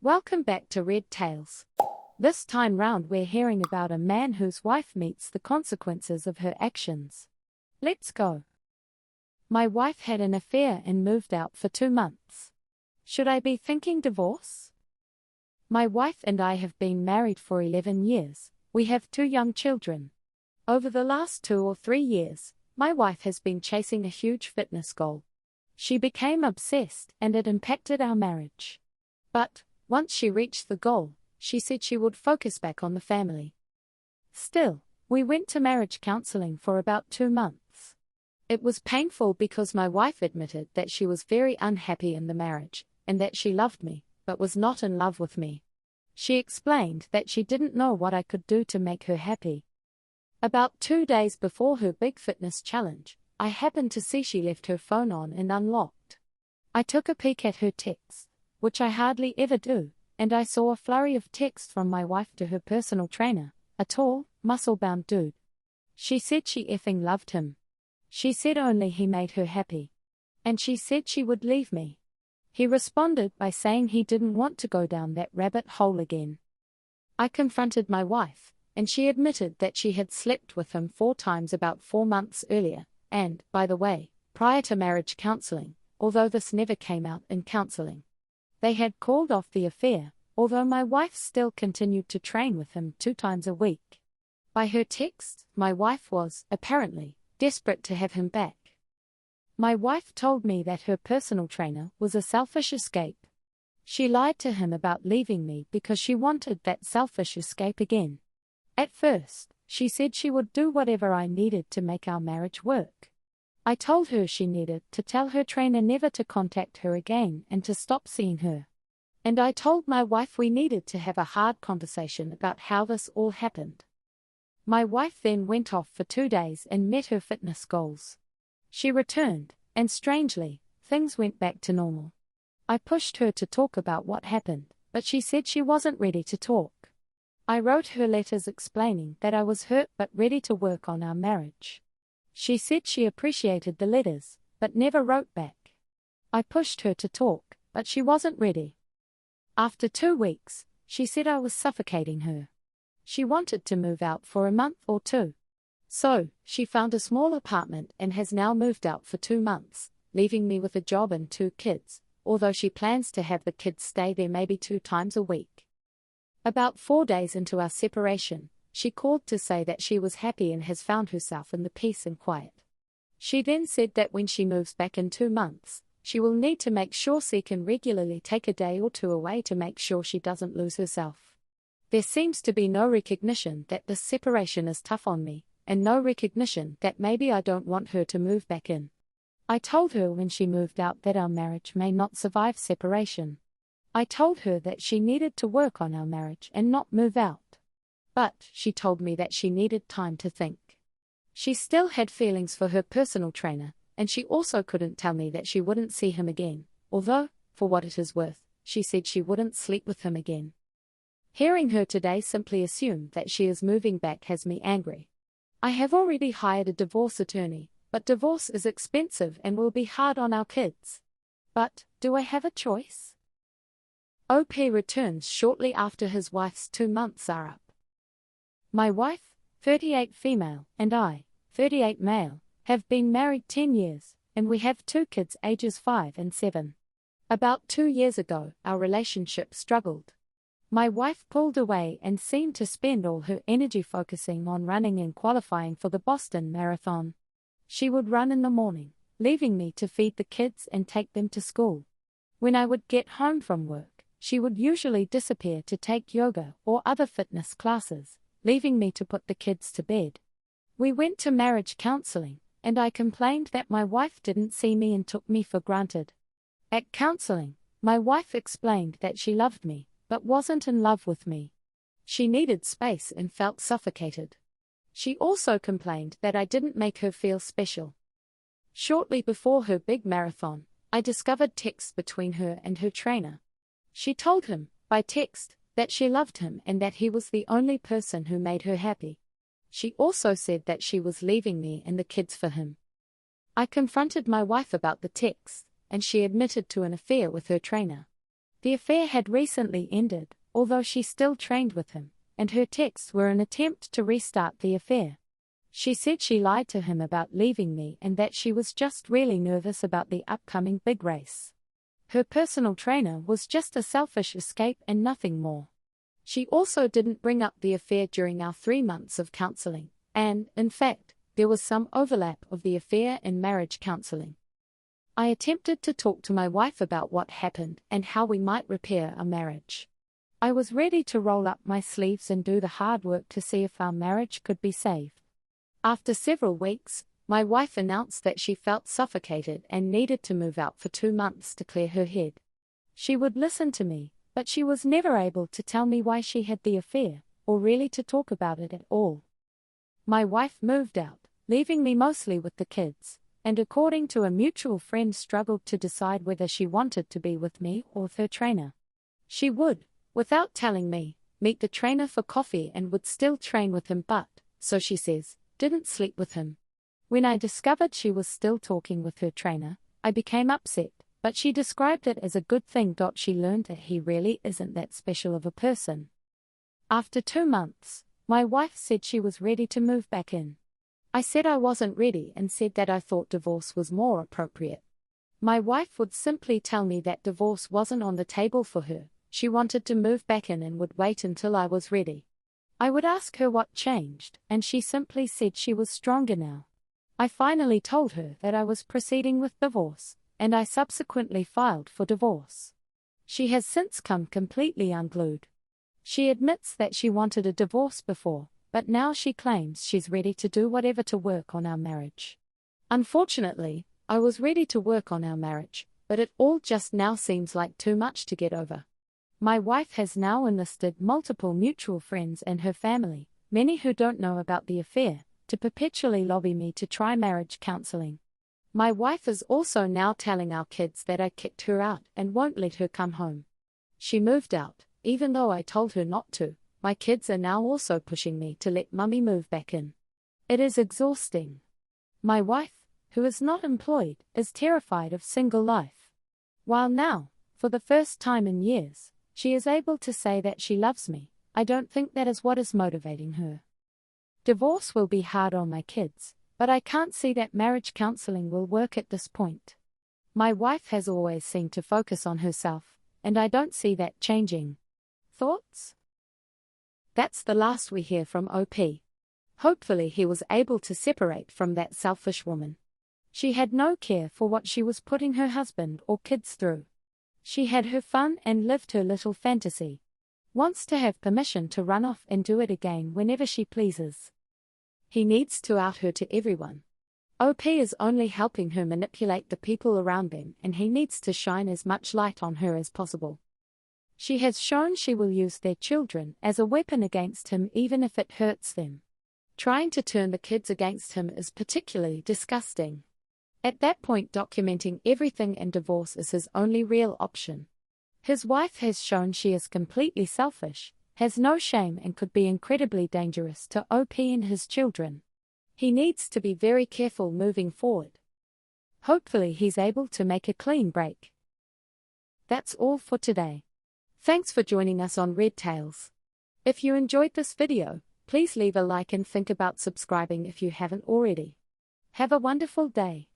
Welcome back to Red Tales. This time round we're hearing about a man whose wife meets the consequences of her actions. Let's go. My wife had an affair and moved out for 2 months. Should I be thinking divorce? My wife and I have been married for 11 years. We have 2 young children. Over the last 2 or 3 years, my wife has been chasing a huge fitness goal. She became obsessed and it impacted our marriage. But once she reached the goal, she said she would focus back on the family. Still, we went to marriage counseling for about 2 months. It was painful because my wife admitted that she was very unhappy in the marriage, and that she loved me, but was not in love with me. She explained that she didn't know what I could do to make her happy. About 2 days before her big fitness challenge, I happened to see she left her phone on and unlocked. I took a peek at her texts, which I hardly ever do, and I saw a flurry of texts from my wife to her personal trainer, a tall, muscle-bound dude. She said she effing loved him. She said only he made her happy. And she said she would leave me. He responded by saying he didn't want to go down that rabbit hole again. I confronted my wife, and she admitted that she had slept with him 4 times about 4 months earlier, and, by the way, prior to marriage counseling, although this never came out in counseling. They had called off the affair, although my wife still continued to train with him 2 times a week. By her texts, my wife was, apparently, desperate to have him back. My wife told me that her personal trainer was a selfish escape. She lied to him about leaving me because she wanted that selfish escape again. At first, she said she would do whatever I needed to make our marriage work. I told her she needed to tell her trainer never to contact her again and to stop seeing her. And I told my wife we needed to have a hard conversation about how this all happened. My wife then went off for 2 days and met her fitness goals. She returned, and strangely, things went back to normal. I pushed her to talk about what happened, but she said she wasn't ready to talk. I wrote her letters explaining that I was hurt but ready to work on our marriage. She said she appreciated the letters, but never wrote back. I pushed her to talk, but she wasn't ready. After 2 weeks, she said I was suffocating her. She wanted to move out for a month or 2. So, she found a small apartment and has now moved out for 2 months, leaving me with a job and 2 kids, although she plans to have the kids stay there maybe 2 times a week. About 4 days into our separation, she called to say that she was happy and has found herself in the peace and quiet. She then said that when she moves back in 2 months, she will need to make sure she can regularly take a day or 2 away to make sure she doesn't lose herself. There seems to be no recognition that this separation is tough on me, and no recognition that maybe I don't want her to move back in. I told her when she moved out that our marriage may not survive separation. I told her that she needed to work on our marriage and not move out. But she told me that she needed time to think. She still had feelings for her personal trainer, and she also couldn't tell me that she wouldn't see him again, although, for what it is worth, she said she wouldn't sleep with him again. Hearing her today simply assume that she is moving back has me angry. I have already hired a divorce attorney, but divorce is expensive and will be hard on our kids. But, do I have a choice? OP returns shortly after his wife's 2 months are up. My wife, 38 female, and I, 38 male, have been married 10 years, and we have 2 kids ages 5 and 7. About 2 years ago, our relationship struggled. My wife pulled away and seemed to spend all her energy focusing on running and qualifying for the Boston Marathon. She would run in the morning, leaving me to feed the kids and take them to school. When I would get home from work, she would usually disappear to take yoga or other fitness classes, leaving me to put the kids to bed. We went to marriage counseling, and I complained that my wife didn't see me and took me for granted. At counseling, my wife explained that she loved me, but wasn't in love with me. She needed space and felt suffocated. She also complained that I didn't make her feel special. Shortly before her big marathon, I discovered texts between her and her trainer. She told him, by text, that she loved him and that he was the only person who made her happy. She also said that she was leaving me and the kids for him. I confronted my wife about the text, and she admitted to an affair with her trainer. The affair had recently ended, although she still trained with him, and her texts were an attempt to restart the affair. She said she lied to him about leaving me and that she was just really nervous about the upcoming big race. Her personal trainer was just a selfish escape and nothing more. She also didn't bring up the affair during our 3 months of counseling, and, in fact, there was some overlap of the affair and marriage counseling. I attempted to talk to my wife about what happened and how we might repair our marriage. I was ready to roll up my sleeves and do the hard work to see if our marriage could be saved. After several weeks, my wife announced that she felt suffocated and needed to move out for 2 months to clear her head. She would listen to me, but she was never able to tell me why she had the affair, or really to talk about it at all. My wife moved out, leaving me mostly with the kids, and according to a mutual friend struggled to decide whether she wanted to be with me or with her trainer. She would, without telling me, meet the trainer for coffee and would still train with him but, so she says, didn't sleep with him. When I discovered she was still talking with her trainer, I became upset, but she described it as a good thing. She learned that he really isn't that special of a person. After 2 months, my wife said she was ready to move back in. I said I wasn't ready and said that I thought divorce was more appropriate. My wife would simply tell me that divorce wasn't on the table for her. She wanted to move back in and would wait until I was ready. I would ask her what changed, and she simply said she was stronger now. I finally told her that I was proceeding with divorce, and I subsequently filed for divorce. She has since come completely unglued. She admits that she wanted a divorce before, but now she claims she's ready to do whatever to work on our marriage. Unfortunately, I was ready to work on our marriage, but it all just now seems like too much to get over. My wife has now enlisted multiple mutual friends and her family, many who don't know about the affair, to perpetually lobby me to try marriage counseling. My wife is also now telling our kids that I kicked her out and won't let her come home. She moved out, even though I told her not to. My kids are now also pushing me to let mummy move back in. It is exhausting. My wife, who is not employed, is terrified of single life. While now, for the first time in years, she is able to say that she loves me, I don't think that is what is motivating her. Divorce will be hard on my kids, but I can't see that marriage counseling will work at this point. My wife has always seemed to focus on herself, and I don't see that changing. Thoughts? That's the last we hear from OP. Hopefully he was able to separate from that selfish woman. She had no care for what she was putting her husband or kids through. She had her fun and lived her little fantasy. Wants to have permission to run off and do it again whenever she pleases. He needs to out her to everyone. OP is only helping her manipulate the people around them, and he needs to shine as much light on her as possible. She has shown she will use their children as a weapon against him even if it hurts them. Trying to turn the kids against him is particularly disgusting. At that point, documenting everything and divorce is his only real option. His wife has shown she is completely selfish, has no shame and could be incredibly dangerous to OP and his children. He needs to be very careful moving forward. Hopefully he's able to make a clean break. That's all for today. Thanks for joining us on Red Tales. If you enjoyed this video, please leave a like and think about subscribing if you haven't already. Have a wonderful day.